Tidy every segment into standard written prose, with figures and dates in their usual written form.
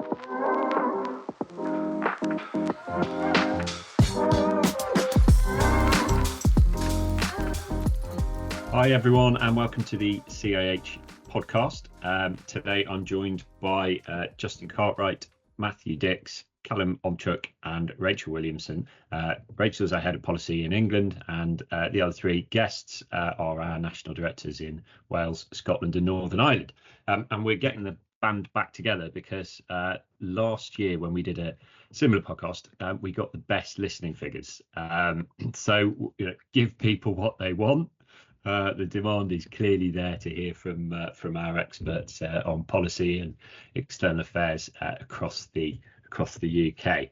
Hi everyone and welcome to the CIH podcast. Today I'm joined by Justin Cartwright, Matthew Dix, Callum Chomczuk and Rachael Williamson. Rachel's our head of policy in England, and the other three guests are our national directors in Wales, Scotland and Northern Ireland. And we're getting the band back together because last year when we did a similar podcast, we got the best listening figures. So give people what they want. The demand is clearly there to hear from our experts on policy and external affairs across the UK.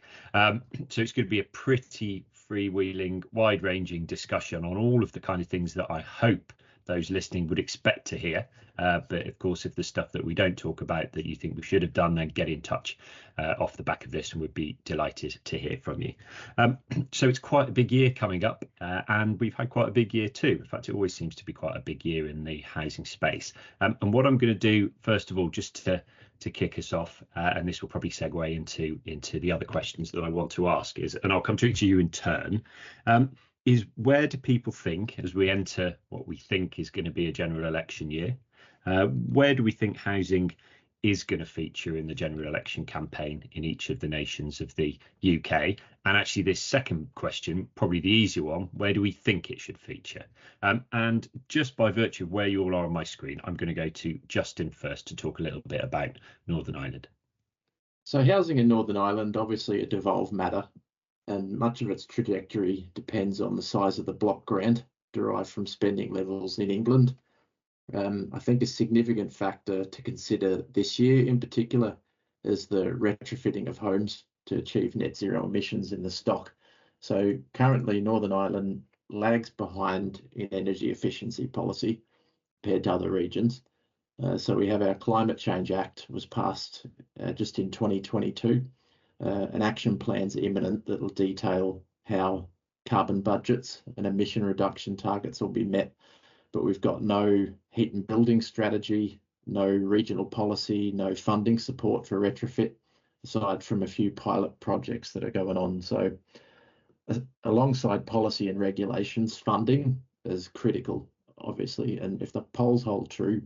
So it's going to be a pretty freewheeling, wide-ranging discussion on all of the kind of things that I hope those listening would expect to hear. But of course, if there's stuff that we don't talk about that you think we should have done, then get in touch off the back of this, and we'd be delighted to hear from you. So it's quite a big year coming up, and we've had quite a big year too. In fact, it always seems to be quite a big year in the housing space. And what I'm going to do, first of all, just to kick us off, and this will probably segue into the other questions that I want to ask, is, and I'll come to each of you in turn, is where do people think, as we enter what we think is going to be a general election year, where do we think housing is going to feature in the general election campaign in each of the nations of the UK? And actually this second question, probably the easier one, where do we think it should feature? And just by virtue of where you all are on my screen, I'm going to go to Justin first to talk a little bit about Northern Ireland. So housing in Northern Ireland, obviously a devolved matter, and much of its trajectory depends on the size of the block grant derived from spending levels in England. I think a significant factor to consider this year in particular is the retrofitting of homes to achieve net zero emissions in the stock. So currently Northern Ireland lags behind in energy efficiency policy compared to other regions. So we have our Climate Change Act was passed just in 2022. An action plan's imminent that will detail how carbon budgets and emission reduction targets will be met. But we've got no heat and building strategy, no regional policy, no funding support for retrofit, aside from a few pilot projects that are going on. So alongside policy and regulations, funding is critical, obviously. And if the polls hold true,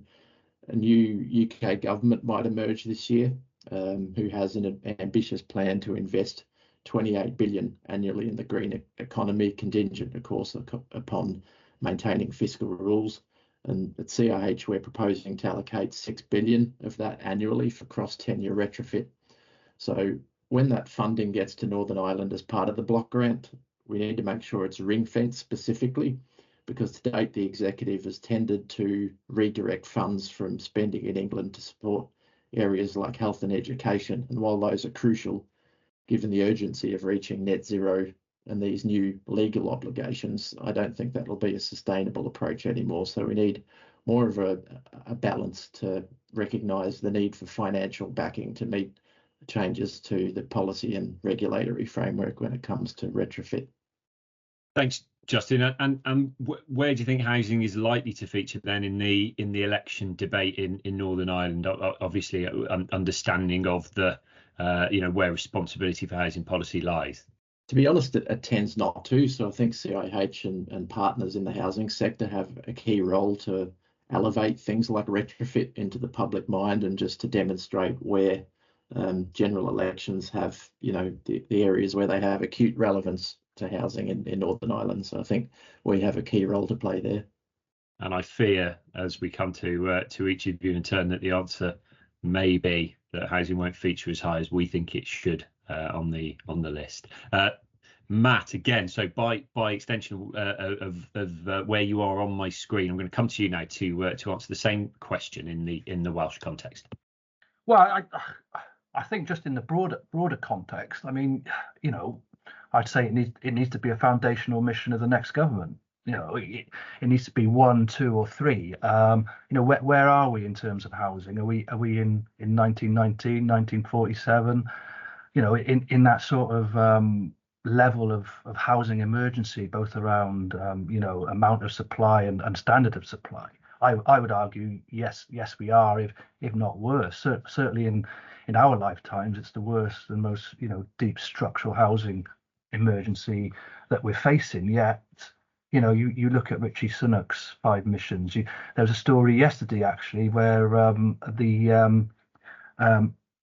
a new UK government might emerge this year, who has an ambitious plan to invest 28 billion annually in the green economy, contingent, of course, upon maintaining fiscal rules. And at CIH, we're proposing to allocate 6 billion of that annually for cross-tenure retrofit. So when that funding gets to Northern Ireland as part of the block grant, we need to make sure it's ring-fenced specifically, because to date the executive has tended to redirect funds from spending in England to support areas like health and education. And while those are crucial, given the urgency of reaching net zero and these new legal obligations, I don't think that'll be a sustainable approach anymore. So we need more of a balance to recognise the need for financial backing to meet changes to the policy and regulatory framework when it comes to retrofit. Thanks, Justin. And where do you think housing is likely to feature then in the election debate in Northern Ireland? Obviously, understanding of the where responsibility for housing policy lies. To be honest, it tends not to. So I think CIH and partners in the housing sector have a key role to elevate things like retrofit into the public mind, and just to demonstrate where general elections have, the areas where they have acute relevance to housing in Northern Ireland. So I think we have a key role to play there. And I fear, as we come to each of you in turn, that the answer may be that housing won't feature as high as we think it should on the list. Matt, again, so by extension of where you are on my screen, I'm going to come to you now to answer the same question in the Welsh context. Well, I think just in the broader context, I mean, I'd say it needs to be a foundational mission of the next government. It needs to be 1, 2, or 3. Where are we in terms of housing? Are we in 1919, 1947? In that sort of level of housing emergency, both around amount of supply and standard of supply. I would argue yes we are, if not worse. Certainly in our lifetimes, it's the worst and most, deep structural housing emergency that we're facing. Yet, you look at Richie Sunak's 5 missions. There was a story yesterday actually where the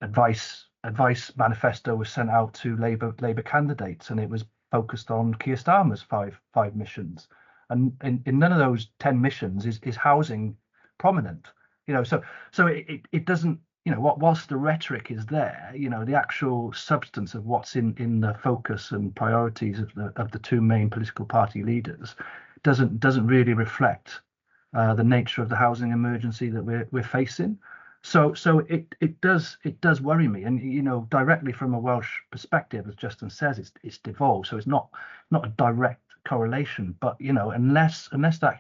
advice manifesto was sent out to Labour candidates, and it was focused on Keir Starmer's five missions. And in none of those 10 missions is housing prominent. So it doesn't, whilst the rhetoric is there, the actual substance of what's in the focus and priorities of the 2 main political party leaders doesn't really reflect the nature of the housing emergency that we're facing. So it does worry me, and directly from a Welsh perspective, as Justin says, it's devolved. So it's not a direct correlation, but unless that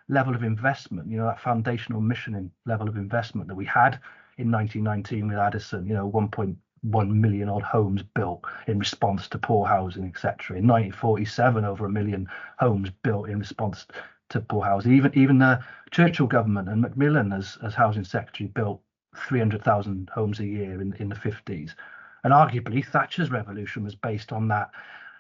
level of investment, that foundational mission level of investment that we had in 1919 with Addison, 1.1 million odd homes built in response to poor housing, etc. In 1947, over 1 million homes built in response to poor housing. Even the Churchill government and Macmillan as housing secretary built 300,000 homes a year in the 50s. And arguably Thatcher's revolution was based on that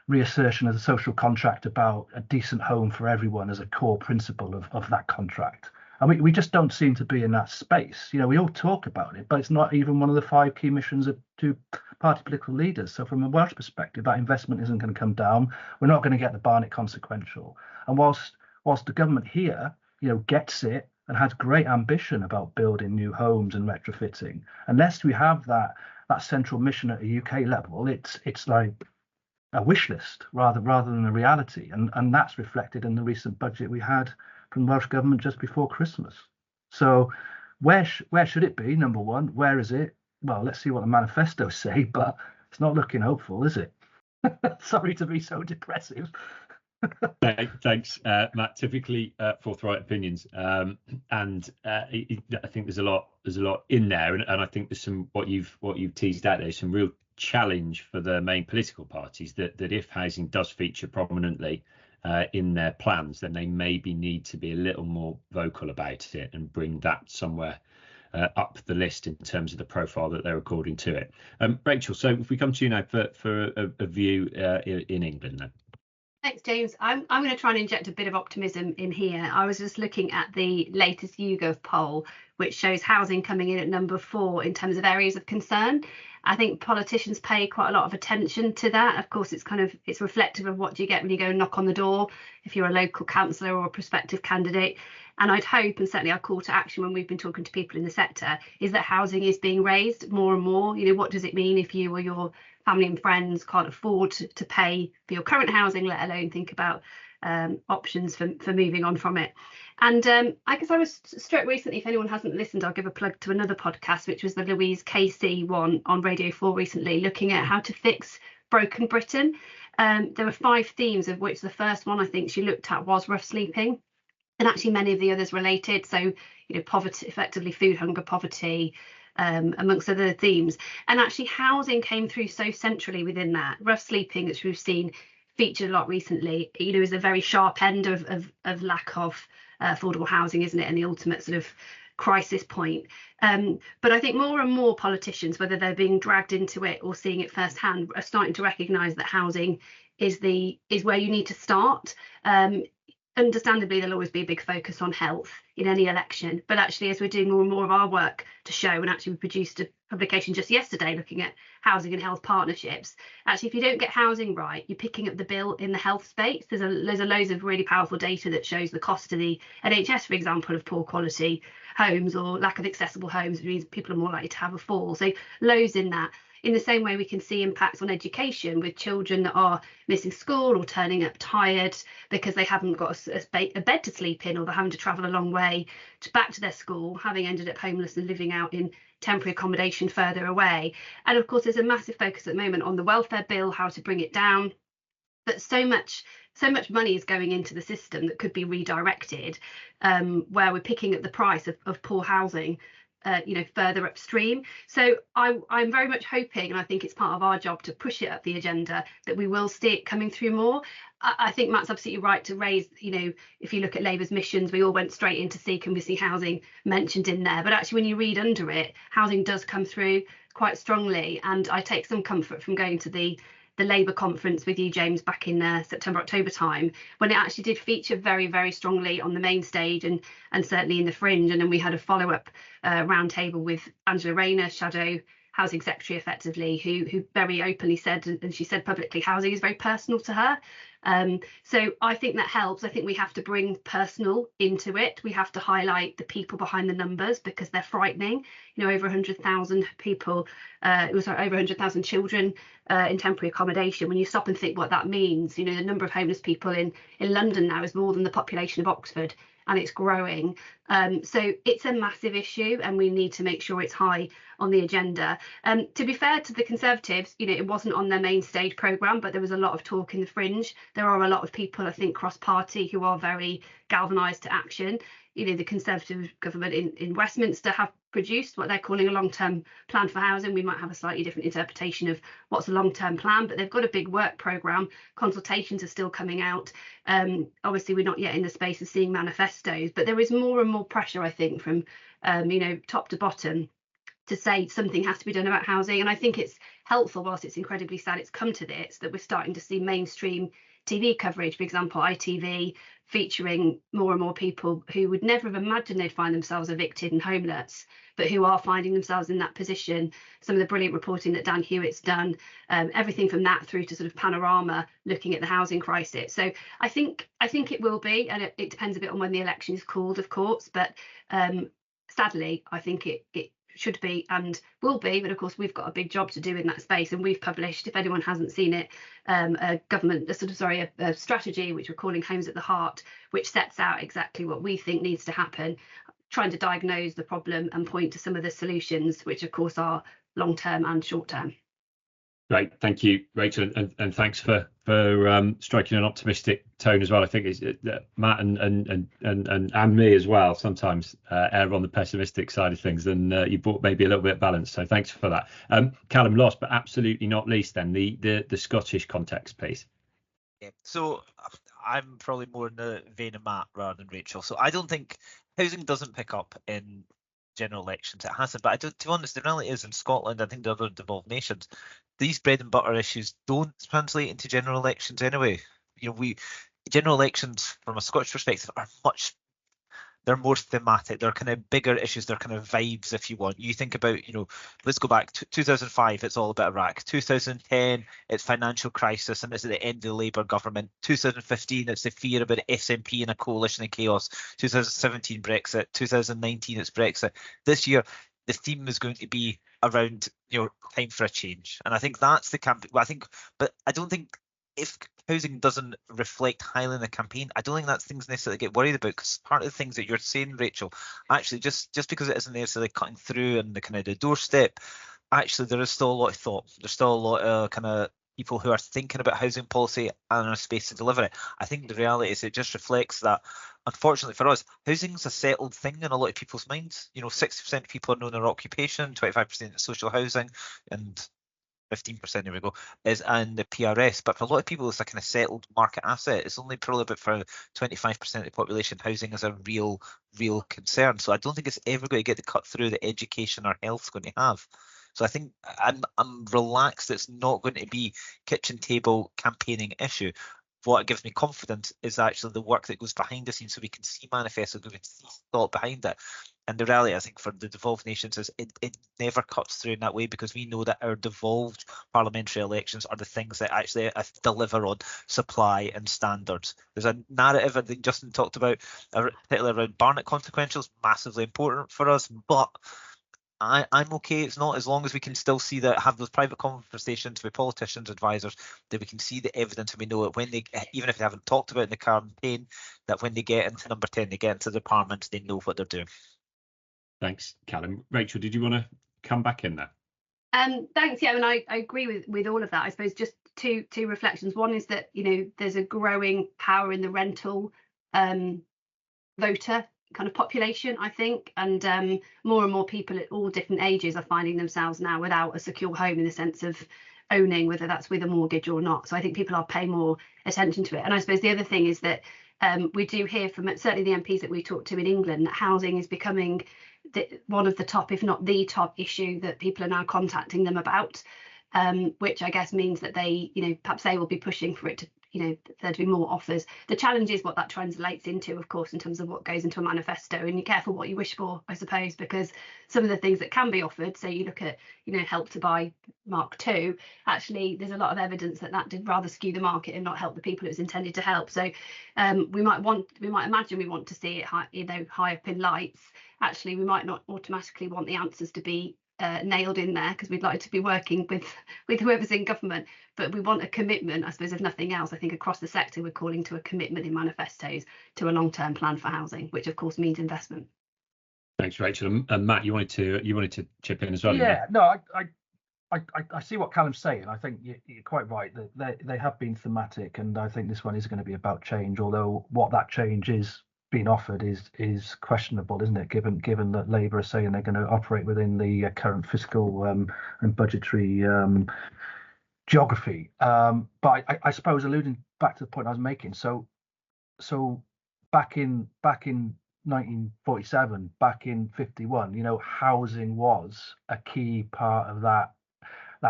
reassertion of the social contract about a decent home for everyone as a core principle of that contract. And we just don't seem to be in that space. We all talk about it, but it's not even one of the 5 key missions of 2 party political leaders. So from a Welsh perspective, that investment isn't going to come down. We're not going to get the Barnett consequential. And whilst the government here, gets it and has great ambition about building new homes and retrofitting, unless we have that central mission at a UK level, it's like a wish list rather than a reality, and that's reflected in the recent budget we had from the Welsh government just before Christmas. So where should it be? Number one, where is it? Well, let's see what the manifestos say, but it's not looking hopeful, is it? Sorry to be so depressive. Thanks, Matt. Typically forthright opinions, and I think there's a lot in there, and I think there's some what you've teased out there, some real challenge for the main political parties that if housing does feature prominently in their plans, then they maybe need to be a little more vocal about it and bring that somewhere up the list in terms of the profile that they're according to it. Rachel, so if we come to you now for a view in England then. Thanks, James. I'm going to try and inject a bit of optimism in here. I was just looking at the latest YouGov poll, which shows housing coming in at number 4 in terms of areas of concern. I think politicians pay quite a lot of attention to that. Of course, it's reflective of what do you get when you go and knock on the door, if you're a local councillor or a prospective candidate. And I'd hope, and certainly our call to action when we've been talking to people in the sector, is that housing is being raised more and more. What does it mean if you or your family and friends can't afford to pay for your current housing, let alone think about options for moving on from it. And I guess I was struck recently, if anyone hasn't listened, I'll give a plug to another podcast, which was the Louise Casey one on Radio 4 recently, looking at how to fix broken Britain. There were 5 themes, of which the first one I think she looked at was rough sleeping, and actually many of the others related. So, poverty, effectively food, hunger, poverty, amongst other themes. And actually housing came through so centrally within that. Rough sleeping, which we've seen featured a lot recently, is a very sharp end of lack of affordable housing, isn't it? And the ultimate sort of crisis point. But I think more and more politicians, whether they're being dragged into it or seeing it firsthand, are starting to recognise that housing is where you need to start. Understandably, there'll always be a big focus on health in any election, but actually, as we're doing more and more of our work to show, and actually we produced a publication just yesterday looking at housing and health partnerships. Actually, if you don't get housing right, you're picking up the bill in the health space. There's loads of really powerful data that shows the cost to the NHS, for example, of poor quality homes or lack of accessible homes, which means people are more likely to have a fall. So loads in that. In the same way, we can see impacts on education with children that are missing school or turning up tired because they haven't got a bed to sleep in, or they're having to travel a long way back to their school, having ended up homeless and living out in temporary accommodation further away. And of course, there's a massive focus at the moment on the welfare bill, how to bring it down. But so much money is going into the system that could be redirected, where we're picking up the price of poor housing further upstream. So I'm very much hoping, and I think it's part of our job to push it up the agenda, that we will see it coming through more. I think Matt's absolutely right to raise, if you look at Labour's missions, we all went straight into can we see housing mentioned in there. But actually, when you read under it, housing does come through quite strongly, and I take some comfort from going to the Labour conference with you, James, back in September, October time, when it actually did feature very, very strongly on the main stage and certainly in the fringe. And then we had a follow-up roundtable with Angela Rayner, Shadow Housing Secretary, effectively, who very openly said, and she said publicly, housing is very personal to her. So I think that helps. I think we have to bring personal into it. We have to highlight the people behind the numbers, because they're frightening. You know, over 100,000 people, over 100,000 children in temporary accommodation. When you stop and think what that means, you know, the number of homeless people in London now is more than the population of Oxford, and it's growing. So it's a massive issue, and we need to make sure it's high on the agenda. To be fair to the Conservatives, you know, it wasn't on their main stage programme, but there was a lot of talk in the fringe. There are a lot of people, I think, cross-party who are very galvanised to action. You know, the Conservative government in Westminster have produced what they're calling a long-term plan for housing. We might have a slightly different interpretation of what's a long-term plan, but they've got a big work programme. Consultations are still coming out. Obviously, we're not yet in the space of seeing manifestos, but there is more and more pressure, I think, from you know, top to bottom, to say something has to be done about housing. And I think it's helpful, whilst it's incredibly sad it's come to this, that we're starting to see mainstream TV coverage, for example, ITV, featuring more and more people who would never have imagined they'd find themselves evicted and homeless, but who are finding themselves in that position. Some of the brilliant reporting that Dan Hewitt's done, everything from that through to sort of Panorama, looking at the housing crisis. So I think it will be, and it depends a bit on when the election is called, of course, but sadly, I think it should be and will be. But of course, we've got a big job to do in that space, and we've published, if anyone hasn't seen it, a strategy which we're calling Homes at the Heart, which sets out exactly what we think needs to happen, trying to diagnose the problem and point to some of the solutions, which of course are long term and short term. Great, thank you, Rachel, and thanks for striking an optimistic tone as well. I think it's Matt and me as well sometimes err on the pessimistic side of things, and you brought maybe a little bit of balance. So thanks for that. Callum, last but absolutely not least, then the Scottish context, please. Yeah, so I'm probably more in the vein of Matt rather than Rachel. So I don't think housing doesn't pick up in general elections. It hasn't, but to be honest, the reality is in Scotland, I think the other devolved nations, these bread and butter issues don't translate into general elections anyway. You know, general elections from a Scottish perspective are they're more thematic. They're kind of bigger issues. They're kind of vibes, if you want. You think about, you know, let's go back to 2005. It's all about Iraq. 2010, it's financial crisis, and it's at the end of the Labour government. 2015, it's the fear about SNP and a coalition of chaos. 2017, Brexit. 2019, it's Brexit. This year, the theme is going to be around, you know, time for a change. And I think that's the campaign. But I don't think, if housing doesn't reflect highly in the campaign, I don't think that's things necessarily get worried about, because part of the things that you're saying, Rachel, actually just because it isn't necessarily cutting through and the kind of the doorstep, actually there is still a lot of thought. There's still a lot of kind of people who are thinking about housing policy and a space to deliver it. I think the reality is it just reflects that, unfortunately for us, housing's a settled thing in a lot of people's minds. You know, 60% of people are known their occupation, 25% is social housing, and 15%, here we go, is in the PRS. But for a lot of people, it's a kind of settled market asset. It's only probably about for 25% of the population, housing is a real concern. So I don't think it's ever going to get the cut through that education or health's going to have. So I think I'm relaxed. It's not going to be kitchen table campaigning issue. What gives me confidence is actually the work that goes behind the scenes, so we can see manifesto, we can see thought behind it. And the reality, I think, for the devolved nations is it never cuts through in that way, because we know that our devolved parliamentary elections are the things that actually deliver on supply and standards. There's a narrative, I think Justin talked about, particularly around Barnett consequentials, massively important for us, but I'm okay. It's not, as long as we can still see that, have those private conversations with politicians, advisors, that we can see the evidence, and we know it when they, even if they haven't talked about it in the campaign, that when they get into number 10, they get into the parliament, they know what they're doing. Thanks, Callum. Rachel, did you want to come back in there? Thanks. Yeah, and I agree with all of that. I suppose just two reflections. One is that, you know, there's a growing power in the rental voter kind of population, I think, and more and more people at all different ages are finding themselves now without a secure home, in the sense of owning, whether that's with a mortgage or not. So I think people are paying more attention to it. And I suppose the other thing is that We do hear from certainly the MPs that we talk to in England that housing is becoming one of the top, if not the top issue that people are now contacting them about, which I guess means that they, perhaps they will be pushing for it to, there to be more offers. The challenge is what that translates into, of course, in terms of what goes into a manifesto, and you're careful what you wish for, I suppose, because some of the things that can be offered, so you look at, Help to Buy Mark II, actually there's a lot of evidence that that did rather skew the market and not help the people it was intended to help. So we might imagine we want to see it high, high up in lights. Actually, we might not automatically want the answers to be nailed in there, because we'd like to be working with whoever's in government, but we want a commitment, I suppose, if nothing else. I think across the sector we're calling to a commitment in manifestos to a long-term plan for housing, which of course means investment. Thanks, Rachel. And Matt, you wanted to chip in as well. Yeah, no, I see what Callum's saying. I think you're quite right that they have been thematic, and I think this one is going to be about change, although what that change is being offered is questionable, isn't it, given that Labour are saying they're going to operate within the current fiscal and budgetary geography. But I suppose, alluding back to the point I was making, so back in 1947, back in 51, housing was a key part of that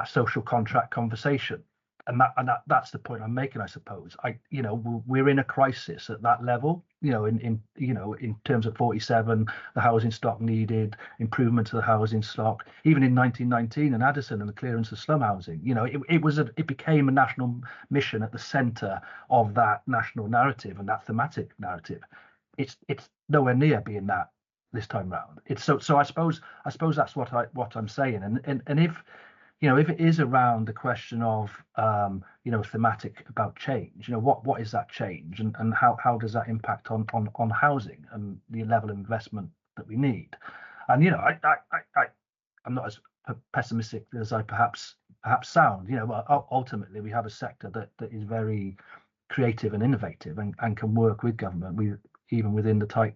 social contract conversation. And that's the point I'm making, I suppose. We're in a crisis at that level. In terms of 47, the housing stock needed improvement to the housing stock. Even in 1919 and Addison and the clearance of slum housing, it became a national mission at the centre of that national narrative and that thematic narrative. It's nowhere near being that this time round. It's so I suppose that's what I'm saying. And if it is around the question of thematic about change, what is that change, and how does that impact on housing and the level of investment that we need? And I'm not as pessimistic as I perhaps sound. Ultimately we have a sector that is very creative and innovative and can work with government, even within the tight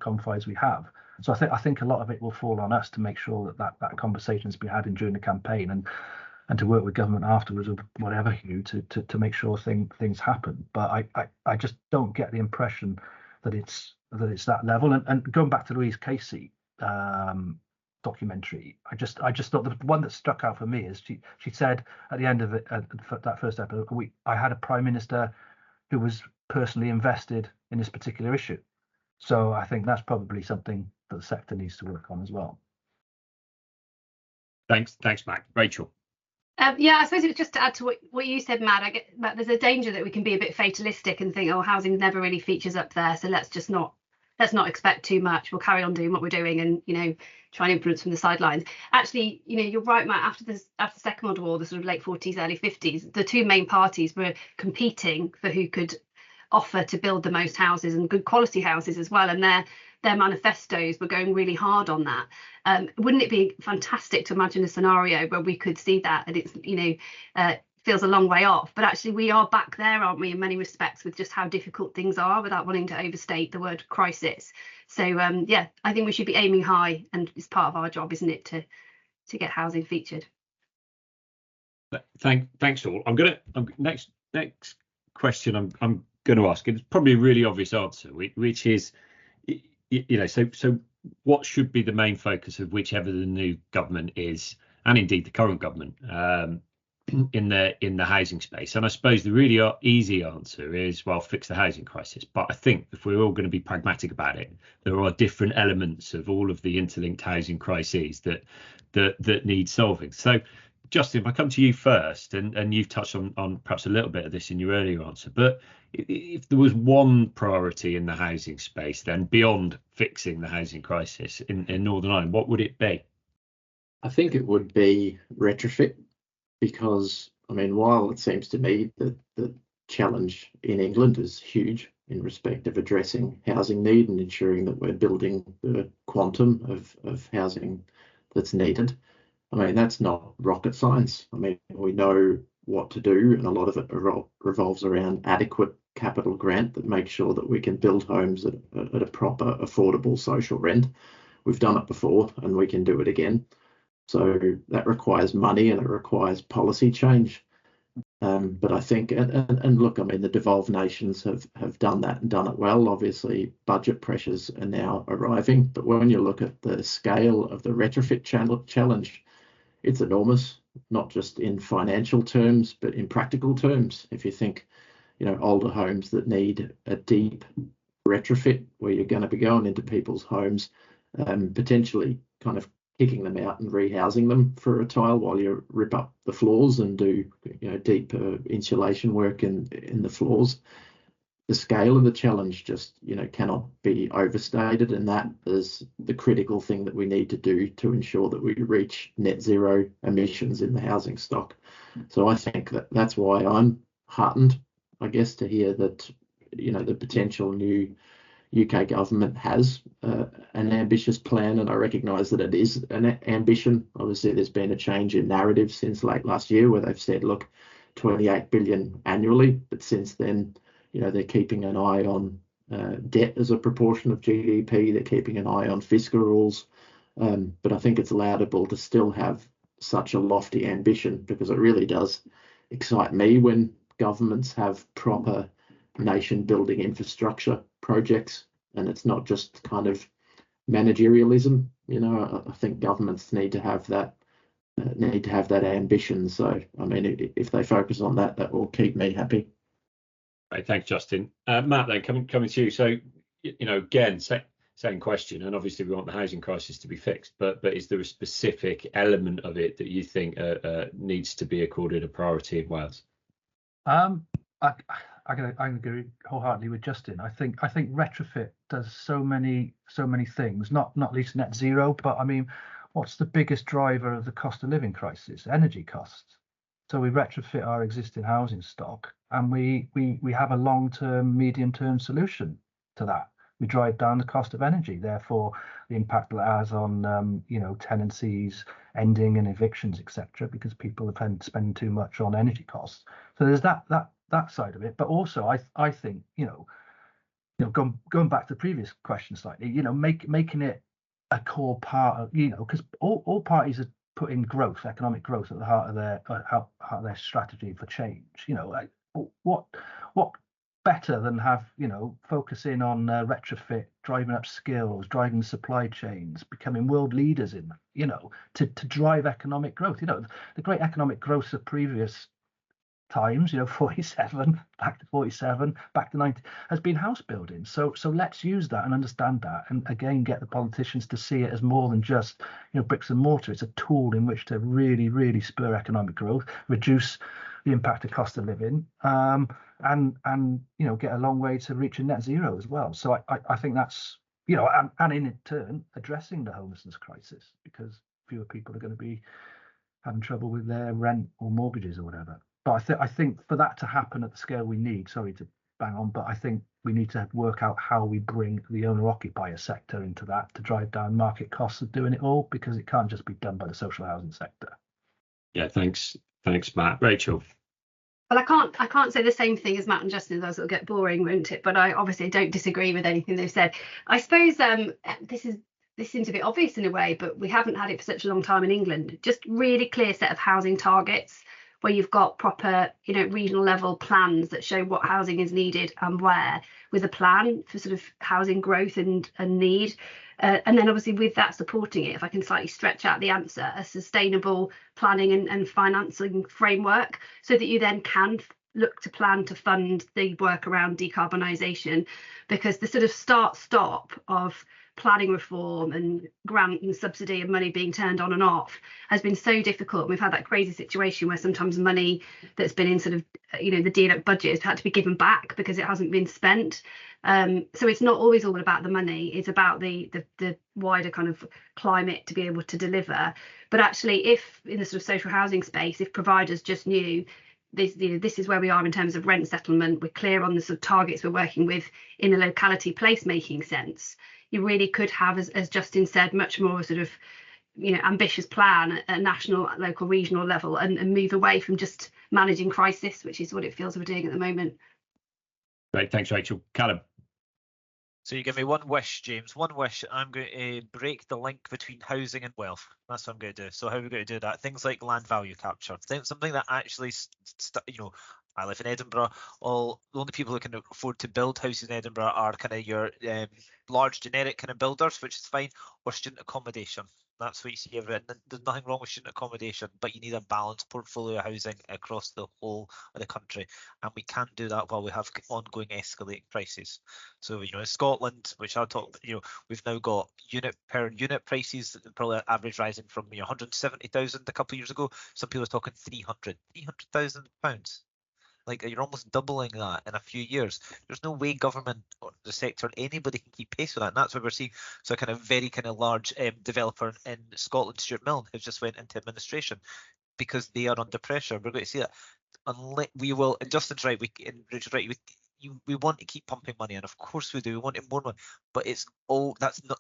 confines we have. So I think a lot of it will fall on us to make sure that conversation's been had during the campaign, and to work with government afterwards, or whatever to make sure things happen. But I just don't get the impression that it's that level. And going back to Louise Casey documentary, I just thought the one that struck out for me is she said at the end of it, that first episode, I had a Prime Minister who was personally invested in this particular issue. So I think that's probably something that the sector needs to work on as well. Thanks, Matt. Rachel. I suppose it was just to add to what you said, Matt. There's a danger that we can be a bit fatalistic and think, housing never really features up there, so let's not expect too much. We'll carry on doing what we're doing and try and influence from the sidelines. Actually, you're right, Matt. After the Second World War, the sort of late 40s, early 50s, the two main parties were competing for who could offer to build the most houses, and good quality houses as well, and their manifestos were going really hard on that. Wouldn't it be fantastic to imagine a scenario where we could see that, and it's feels a long way off, but actually we are back there, aren't we, in many respects, with just how difficult things are, without wanting to overstate the word crisis. So I think we should be aiming high, and it's part of our job, isn't it, to get housing featured. Thanks all. Next question I'm going to ask, it's probably a really obvious answer, which is, so what should be the main focus of whichever the new government is, and indeed the current government, in the housing space? And I suppose the really easy answer is, well, fix the housing crisis. But I think if we're all going to be pragmatic about it, there are different elements of all of the interlinked housing crises that need solving. So Justin, if I come to you first, and you've touched on perhaps a little bit of this in your earlier answer, but if there was one priority in the housing space, then beyond fixing the housing crisis in Northern Ireland, what would it be? I think it would be retrofit, because, while it seems to me that the challenge in England is huge in respect of addressing housing need and ensuring that we're building the quantum of housing that's needed, that's not rocket science. We know what to do, and a lot of it revolves around adequate capital grant that makes sure that we can build homes at a proper, affordable social rent. We've done it before, and we can do it again. So that requires money, and it requires policy change. But I think, and look, I mean, the devolved nations have done that and done it well. Obviously, budget pressures are now arriving, but when you look at the scale of the retrofit challenge, it's enormous, not just in financial terms, but in practical terms. If you think, older homes that need a deep retrofit, where you're going to be going into people's homes, potentially kind of kicking them out and rehousing them for a tile while you rip up the floors and do deep insulation work in the floors. The scale of the challenge just cannot be overstated, and that is the critical thing that we need to do to ensure that we reach net zero emissions in the housing stock. So I think that's why I'm heartened, I guess, to hear that the potential new UK government has an ambitious plan, and I recognise that it is an ambition. Obviously, there's been a change in narrative since late last year, where they've said, look, 28 billion annually, but since then, they're keeping an eye on debt as a proportion of GDP. They're keeping an eye on fiscal rules, but I think it's laudable to still have such a lofty ambition, because it really does excite me when governments have proper nation building infrastructure projects, and it's not just kind of managerialism. I think governments need to have that ambition. So I mean, if they focus on that, that will keep me happy. Right, thanks, Justin. Matt, then coming to you. So again, same question, and obviously we want the housing crisis to be fixed, but is there a specific element of it that you think needs to be accorded a priority in Wales? I agree wholeheartedly with Justin. I think retrofit does so many things, not least net zero, but I mean, what's the biggest driver of the cost of living crisis? Energy costs. So we retrofit our existing housing stock, and we have a long-term, medium-term solution to that. We drive down the cost of energy, therefore the impact that has on tenancies ending and evictions, etc., because people are spending too much on energy costs. So there's that side of it, but also I think going back to the previous question slightly, making it a core part of because all parties are putting economic growth at the heart of their strategy for change. What better than have focus in on retrofit, driving up skills, driving supply chains, becoming world leaders in to drive economic growth. The great economic growth of previous times, 47 back to 47 back to 90 has been house building. So let's use that and understand that, and again get the politicians to see it as more than just bricks and mortar. It's a tool in which to really spur economic growth, reduce the impact of cost of living, and get a long way to reaching net zero as well. So I think that's and in turn addressing the homelessness crisis, because fewer people are going to be having trouble with their rent or mortgages or whatever. But I think for that to happen at the scale we need, sorry to bang on, but I think we need to work out how we bring the owner-occupier sector into that to drive down market costs of doing it all, because it can't just be done by the social housing sector. Yeah, thanks, Matt. Rachel. Well, I can't say the same thing as Matt and Justin, otherwise it'll get boring, won't it? But I obviously don't disagree with anything they've said. I suppose this seems a bit obvious in a way, but we haven't had it for such a long time in England. Just really clear set of housing targets, where you've got proper, regional level plans that show what housing is needed and where, with a plan for sort of housing growth and need. And then obviously with that supporting it, if I can slightly stretch out the answer, a sustainable planning and financing framework, so that you then can look to plan to fund the work around decarbonisation, because the sort of start-stop of planning reform and grant and subsidy and money being turned on and off has been so difficult. We've had that crazy situation where sometimes money that's been in sort of the DLUC budget has had to be given back because it hasn't been spent. So it's not always all about the money, it's about the wider kind of climate to be able to deliver. But actually, if in the sort of social housing space, if providers just knew this is where we are in terms of rent settlement, we're clear on the sort of targets we're working with in a locality placemaking sense, you really could have, as Justin said, much more sort of ambitious plan at a national, local, regional level, and move away from just managing crisis, which is what it feels we're doing at the moment. Great, thanks, Rachel. Callum. So you give me one wish, James, one wish. I'm going to break the link between housing and wealth. That's what I'm going to do. So how are we going to do that? Things like land value capture, something that actually, I live in Edinburgh. The only people who can afford to build houses in Edinburgh are kind of your large generic kind of builders, which is fine, or student accommodation. That's what you see everywhere. There's nothing wrong with student accommodation, but you need a balanced portfolio of housing across the whole of the country. And we can't do that while we have ongoing escalating prices. So, in Scotland, which I'll talk, we've now got unit prices, probably average rising from 170,000 a couple of years ago. Some people are talking 300,000 pounds. Like, you're almost doubling that in a few years. There's no way government or the sector, anybody can keep pace with that. And that's what we're seeing. So a kind of very kind of large developer in Scotland, Stuart Milne, has just went into administration because they are under pressure. We're going to see that. Unless we will, and Justin's right, Richard's right, we want to keep pumping money in. Of course we do. We want more money, but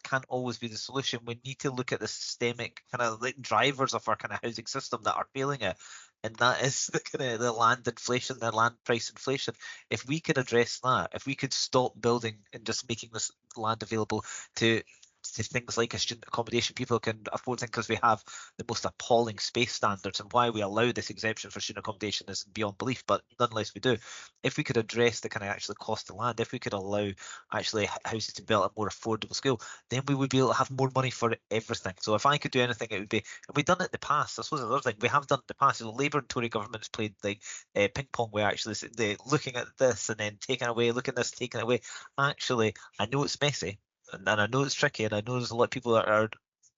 can't always be the solution. We need to look at the systemic kind of like drivers of our kind of housing system that are failing it, and that is the kind of the land inflation, the land price inflation. If we could address that, if we could stop building and just making this land available to things like a student accommodation, people can afford things, because we have the most appalling space standards, and why we allow this exemption for student accommodation is beyond belief, but nonetheless we do. If we could address the kind of actually cost of land, if we could allow actually houses to be built at a more affordable scale, then we would be able to have more money for everything. So if I could do anything, it would be, and we've done it in the past. I suppose another thing we have done in the past is the Labour and Tory governments played like ping pong, where actually they looking at this and then taking away, looking at this, taking away. Actually, I know it's messy, and I know it's tricky, and I know there's a lot of people that are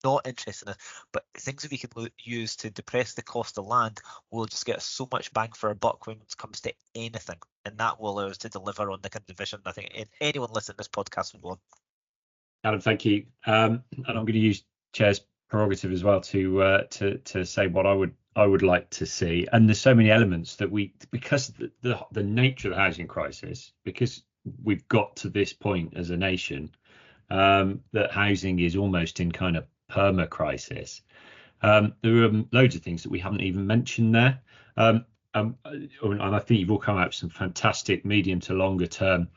not interested in it, but things that we can use to depress the cost of land will just get so much bang for our buck when it comes to anything, and that will allow us to deliver on the kind of vision I think anyone listening to this podcast would want. Callum, thank you. And I'm going to use Chair's prerogative as well to say what I would like to see. And there's so many elements that because the nature of the housing crisis, because we've got to this point as a nation, that housing is almost in kind of perma crisis. There are loads of things that we haven't even mentioned there, and I think you've all come out with some fantastic medium to longer term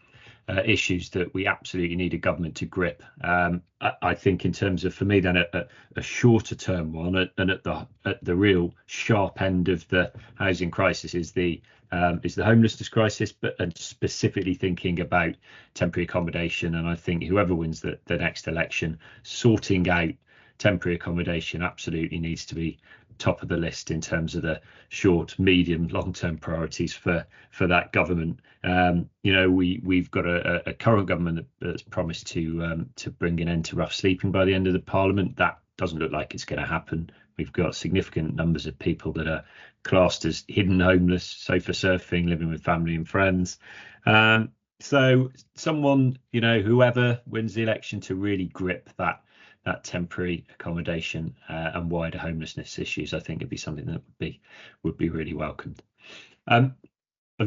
issues that we absolutely need a government to grip. I think in terms of, for me then, a shorter term one, and at the real sharp end of the housing crisis is the homelessness crisis, and specifically thinking about temporary accommodation. And I think whoever wins the next election, sorting out temporary accommodation absolutely needs to be top of the list in terms of the short, medium, long-term priorities for that government. We've got a current government that's promised to bring an end to rough sleeping by the end of the Parliament. That doesn't look like it's going to happen. We've got significant numbers of people that are classed as hidden homeless, sofa surfing, living with family and friends. So someone, whoever wins the election, to really grip that temporary accommodation and wider homelessness issues, I think it'd be something that would be really welcomed. I'm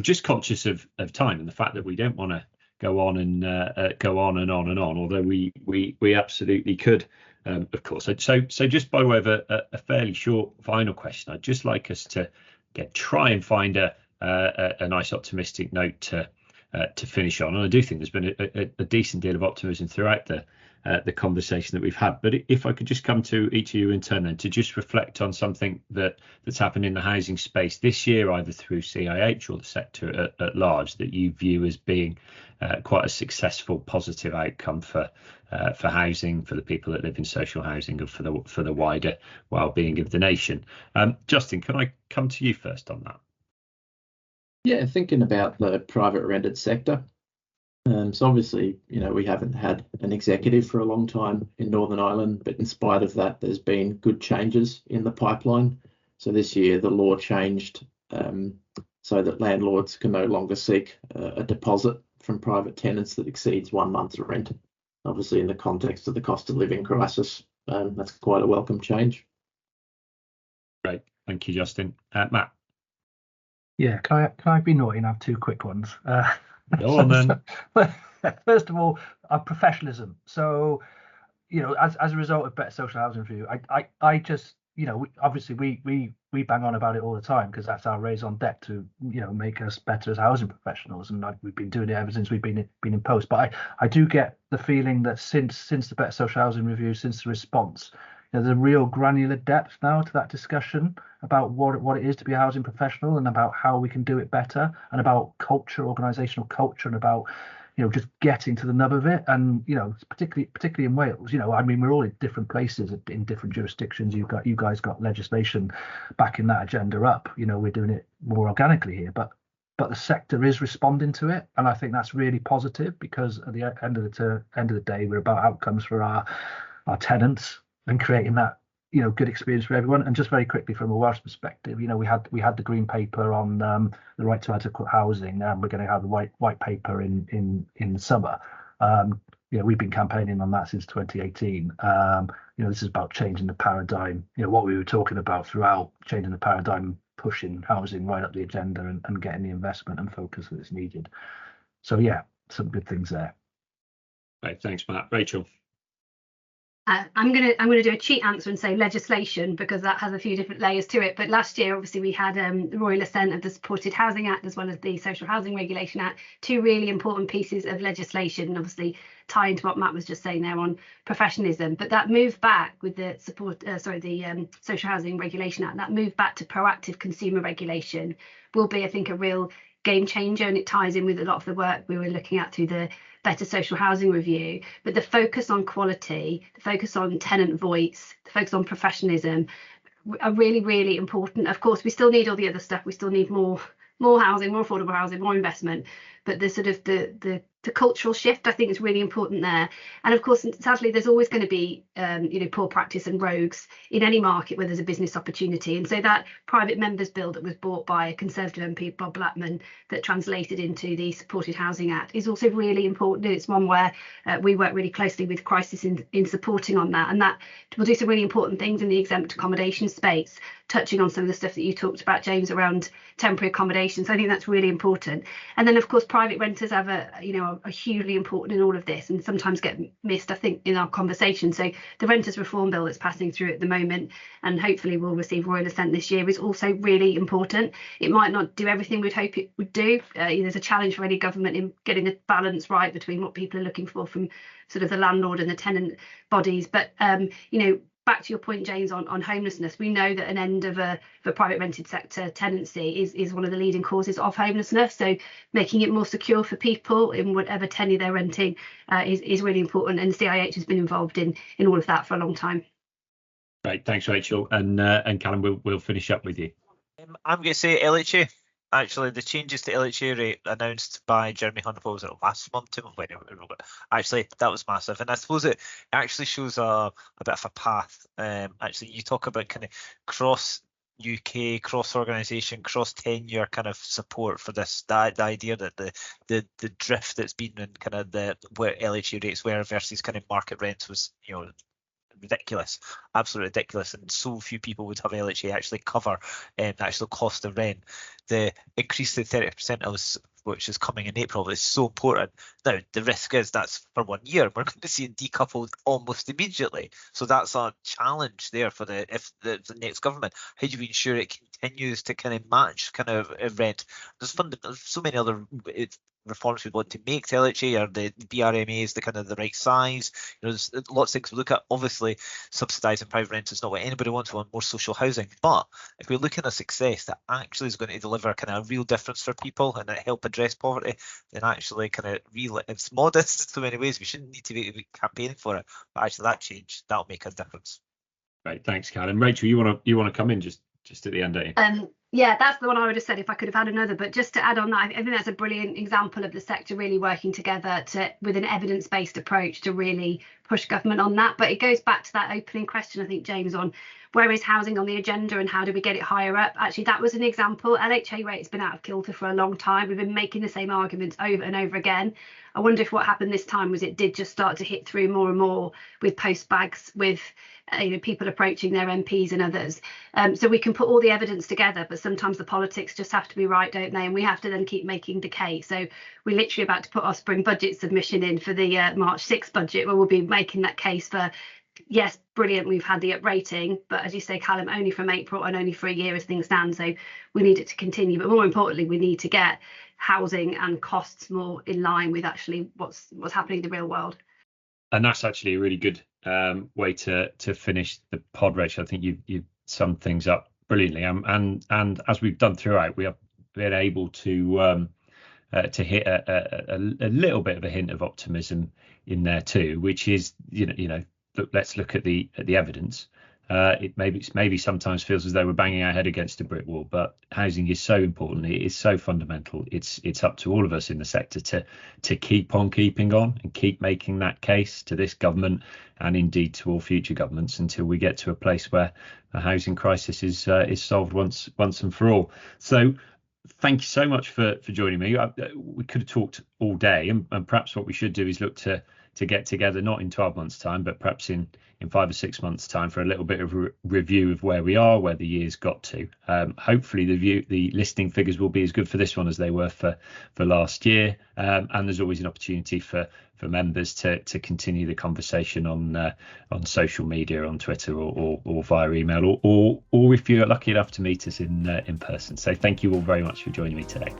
just conscious of time and the fact that we don't want to go on and on, although we absolutely could, of course. So just by way of a fairly short final question, I'd just like us to try and find a nice optimistic note to finish on. And I do think there's been a decent deal of optimism throughout the conversation that we've had. But if I could just come to each of you in turn then to just reflect on something that's happened in the housing space this year, either through CIH or the sector at large, that you view as being quite a successful, positive outcome for housing, for the people that live in social housing, and for the wider well-being of the nation. Justin, can I come to you first on that? Yeah, thinking about the private rented sector. So obviously, we haven't had an executive for a long time in Northern Ireland, but in spite of that, there's been good changes in the pipeline. So this year, the law changed so that landlords can no longer seek a deposit from private tenants that exceeds 1 month's rent. Obviously, in the context of the cost of living crisis, that's quite a welcome change. Great, thank you, Justin. Matt. Yeah, can I be naughty and have two quick ones? Go on then. First of all, professionalism. So, as a result of better social housing review, I just obviously we bang on about it all the time because that's our raison d'etre to make us better as housing professionals, and we've been doing it ever since we've been in post. But I do get the feeling that since the Better Social Housing Review, since the response, there's a real granular depth now to that discussion about what it is to be a housing professional and about how we can do it better, and about culture, organisational culture, and about just getting to the nub of it. And particularly in Wales, we're all in different places in different jurisdictions. You guys got legislation backing that agenda up. We're doing it more organically here, but the sector is responding to it, and I think that's really positive, because at the end of the day, we're about outcomes for our tenants and creating that good experience for everyone. And just very quickly, from a Welsh perspective, we had the green paper on the right to adequate housing, and we're going to have the white paper in the summer. We've been campaigning on that since 2018. This is about changing the paradigm. What we were talking about throughout, changing the paradigm, pushing housing right up the agenda, and getting the investment and focus that is needed. So yeah, some good things there. Right, thanks, Matt. Rachel. I'm gonna do a cheat answer and say legislation, because that has a few different layers to it. But last year, obviously, we had the royal assent of the Supported Housing Act as well as the Social Housing Regulation Act, two really important pieces of legislation, and obviously tie into what Matt was just saying there on professionalism. But that move back with the Social Housing Regulation Act, that move back to proactive consumer regulation will be, I think, a real game changer, and it ties in with a lot of the work we were looking at through the Better Social Housing Review. But the focus on quality, the focus on tenant voice, the focus on professionalism are really, really important. Of course, we still need all the other stuff. We still need more housing, more affordable housing, more investment. But the sort of the cultural shift, I think, is really important there. And of course, sadly, there's always going to be poor practice and rogues in any market where there's a business opportunity. And so that private members bill that was brought by a Conservative MP, Bob Blackman, that translated into the Supported Housing Act is also really important. It's one where we work really closely with Crisis in supporting on that, and that will do some really important things in the exempt accommodation space, touching on some of the stuff that you talked about, James, around temporary accommodation. So I think that's really important. And then, of course, private renters have are hugely important in all of this, and sometimes get missed, I think, in our conversation. So the Renters Reform Bill that's passing through at the moment, and hopefully will receive royal assent this year, is also really important. It might not do everything we'd hope it would do. There's a challenge for any government in getting the balance right between what people are looking for from sort of the landlord and the tenant bodies. But back to your point, James, on homelessness, we know that an end of a private rented sector tenancy is one of the leading causes of homelessness. So making it more secure for people in whatever tenure they're renting is really important. And CIH has been involved in all of that for a long time. Right, thanks, Rachel. And Callum, we'll finish up with you. I'm going to say LHA. Actually, the changes to LHA rate announced by Jeremy Hunt, what was it, last month, 2 months, actually, that was massive. And I suppose it actually shows a bit of a path. Actually, you talk about kind of cross UK, cross organisation, cross tenure kind of support for this. The idea that the drift that's been in kind of where LHA rates were versus kind of market rents was, ridiculous, absolutely ridiculous, and so few people would have LHA actually cover the actual cost of rent. The increase to 30%, which is coming in April, is so important. Now the risk is that's for 1 year. We're going to see it decoupled almost immediately, so that's a challenge there for the next government. How do we ensure it continues to kind of match kind of rent? There's so many other reforms we want to make to LHA. Are the BRMA is the kind of the right size? There's lots of things we look at. Obviously, subsidising private rent is not what anybody wants. We want more social housing. But if we're looking at success that actually is going to deliver kind of a real difference for people and help address poverty, then actually kind of it's modest in so many ways. We shouldn't need to be campaigning for it, but actually that change, that'll make a difference. Right, thanks, Callum. Rachel, you want to come in just at the end, don't you? Yeah, that's the one I would have said if I could have had another. But just to add on that, I think that's a brilliant example of the sector really working together with an evidence-based approach to really push government on that. But it goes back to that opening question, I think, James, on where is housing on the agenda and how do we get it higher up? Actually, that was an example. LHA rate's been out of kilter for a long time. We've been making the same arguments over and over again. I wonder if what happened this time was it did just start to hit through more and more with post bags, with people approaching their MPs and others. So we can put all the evidence together, but sometimes the politics just have to be right, don't they? And we have to then keep making the case. So we're literally about to put our spring budget submission in for the March 6th budget, where we'll be making that case for yes, brilliant, we've had the up rating, but as you say, Callum, only from April and only for a year as things stand. So we need it to continue. But more importantly, we need to get housing and costs more in line with actually what's happening in the real world. And that's actually a really good way to finish the pod, Rachel. I think you've summed things up brilliantly. And as we've done throughout, we have been able to hit a little bit of a hint of optimism in there too, which is let's look at the evidence. It maybe sometimes feels as though we're banging our head against a brick wall, but housing is so important. It is so fundamental. It's up to all of us in the sector to keep on keeping on and keep making that case to this government and indeed to all future governments until we get to a place where the housing crisis is solved once and for all. So thank you so much for joining me. We could have talked all day, and perhaps what we should do is look to get together, not in 12 months' time, but perhaps in 5 or 6 months' time for a little bit of a review of where we are, where the year's got to. Hopefully the listing figures will be as good for this one as they were for last year. And there's always an opportunity for members to continue the conversation on social media, on Twitter or via email, or if you're lucky enough to meet us in person. So thank you all very much for joining me today.